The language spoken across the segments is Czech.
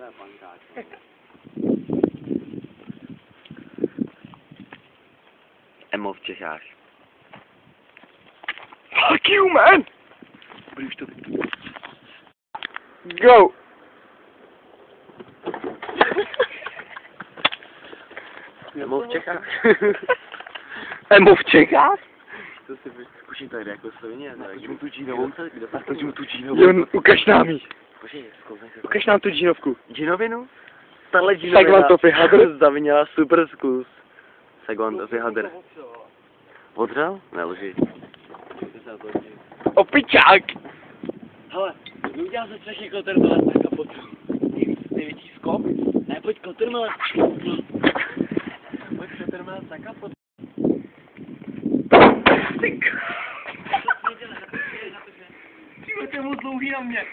To je pankáč. Emo v Čechách. Fuck you, man! Budeš to Go! Emo v Čechách. Emo v Čechách? To si zkusím tady jako svině. Natoč mu tu džínovou. Natoč mu tu džínovou. Jo, ukaž nám jí. Ukaž nám tu džínovku. Džinovinu? Tahle džinovina. Segwantofy hadr. Zavinila super zkus. Segwantofy hadr. Podřel? Nelži. Opičák! Hele, udělal se střešně kotrmele a potřebuji. Největší skok? Ne, pojď kotrmele. Pojď kotrmele a potřebuji. Ty to je moc dlouhý na mě.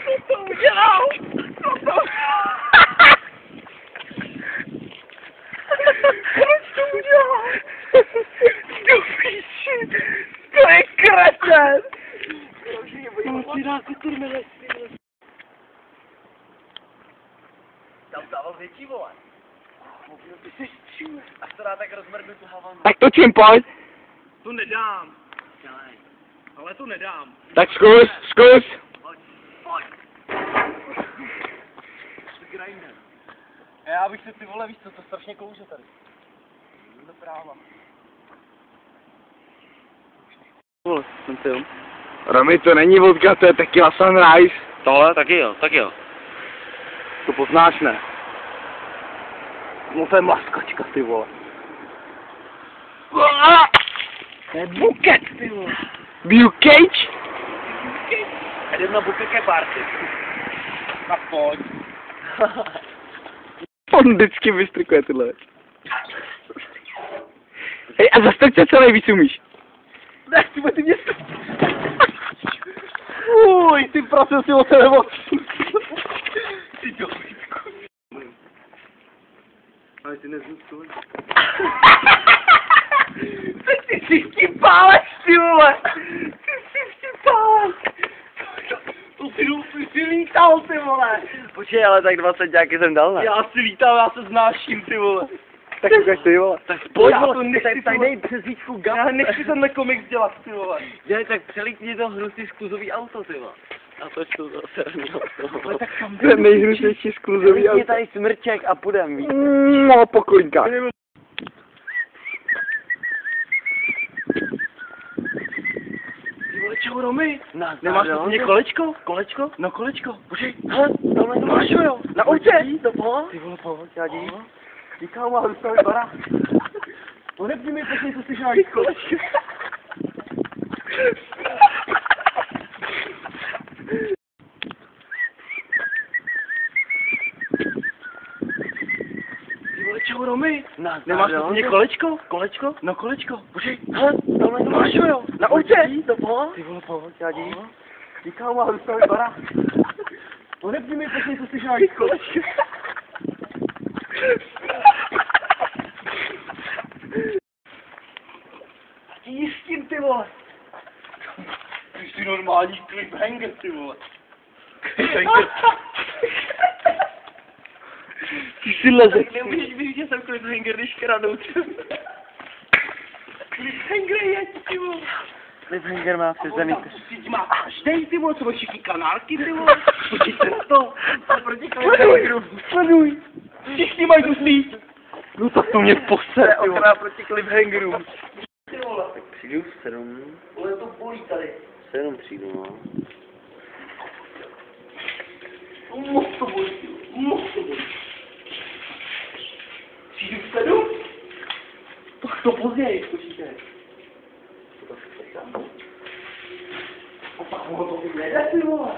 Co to udělal? Proč to udělal? Do píči! To je kreten! Ty dá kotrmele. Tam dával větší, vole. Ty jsi stříl. A to dá tak rozmrdnu tu havanu. Tak točím, pojď. To nedám. Ale to nedám. Tak zkus. Pojď. Grinder. Já bych se ty vole, víš co, to strašně kouře tady. Do práva. Vole, ten film. Romy, to není vodka, to je tequila sunrise. Tohle? Taky jo. To poznáš, ne? No to je maskočka, ty vole. To je buket, ty vole. Bucage? Jdem na bukeké party. Tak pojď. On vždycky vystrkuje tyhle věci. Hej, a zastrč se co nejvíc umíš. Ne, ty mě Uj, ty prosil si o tebe moc. Ty to Ale ty nezůstoj. Ty si s tím páleš, ty vole. Ty si s tím páleš. To si lítal, ty vole. Počkej, ale tak 20 děláky jsem dal, ne? Já si lítám, já se znáším, ty vole. Tak ukaž ty, vole. Tak pojď, Já vole, to nechci, tak vole. dej přes víčku gap. Já nechci tenhle komiks dělat, ty vole. Dělej, tak přelítni to hnusný skluzový auto, ty vole. A toč to zase Ale tak kam To je nejhrůznější skluzový Přelítni auto. tady smrček a půjdem, víš. No, po kolinkách. Ty vole, čau, Romy. Nemáš Nemáš mě kolečko? Kolečko? No kolečko. Počkej, hele, tamhle to Máš jo, na Pojď autě. jít, to pohled. Ty vole, pojď, já jdi. Říkám, mám dostavit barák. Odepni mi, počkej, co jsi žádný kolečko. Ty vole, čau, Romy. Nemáš mě kolečko? Kolečko? No kolečko. Počkej, hele, tamhle to máš jo, na Pojď autě. jít, to pohled. Ty vole, pojď, já jdi. Říkám, mám dostavit barák. Odepni mi, počkej, co jsi žádný kolečko. Ti jistím, ty vole. Ty jsi normální cliffhanger, ty vole. Cliffhanger. Ty si leze. Nemůžeš vidět, že jsem cliffhanger, když kradou, ty vole. Cliffhanger je, ty vole. Cliffhanger má přes zemí. Ty má každej, ty vole, co máš všichni kanálky, ty vole. Počíte na to. A proti cliffhangeru. Sleduj. Všichni mají tu slít. No tak to mě poser, ty vole. Ochrana proti cliffhangerům. Ty vole. Tak přijdu v 7. Vole, to bolí tady. 7 přijdu, no. Moc to bolí, moc to bolí. Přijdu v 7? To později, počítej. To tak přesám. A pak ono to vyjede, ty vole.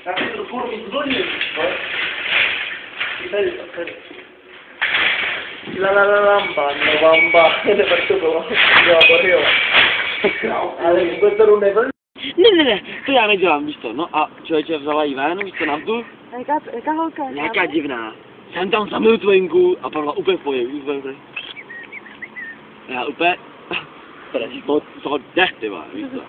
Já si to furt zvonil, tady. La lamba, no bamba. Tak to bylo. Jo, Borio. Ale vůbec to nevlní. Ne, to já nedělám, víš co, no a člověče vzala jí ven, víš co, naftu, Jaká holka? nějaká divná. Jsem tam samil tu venku a Pavla úplně v pohodě, úplně. Já úplně, toho dech, ty vole, víš co.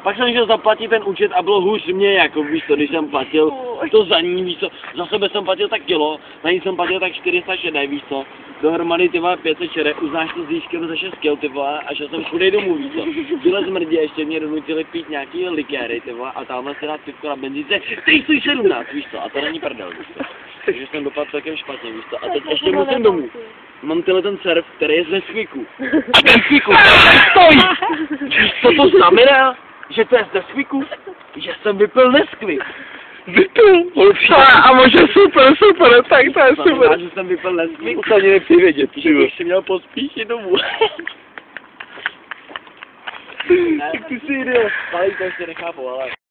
Pak jsem šel zaplatit ten účet a bylo hůř mě, jako víš co, když jsem platil to za ní, víš co, za sebe jsem platil tak kilo, na ní jsem platil tak 400 šedé, víš co, dohromady ty vole 500 šedé, uznáš to s výškem za 6 kil, ty vole, a šel jsem všude domů, víš co. Tyhle zmrdě ještě mě donutili pít nějaký likéry, ty vole, a tamhle si dát pivko na benzínce, ty stojí 17, víš co, a to není prdel, víš co. Takže jsem dopadl celkem špatně, víš co, a teď ještě musím domů. Mám tenhle ten surf, který je z Nesquiku. A ten Nesquiku, stojí! Co to znamená? Že to je z Nesquiku? Že jsem vypil Nesquik. Vypil? A možná super, tak to je Znamená, super. že jsem vypil Nesquik? To ani nechci vědět, Že bych si měl pospíšit domů. Tak ty jsi idiot. Ale to ještě nechápu, ale...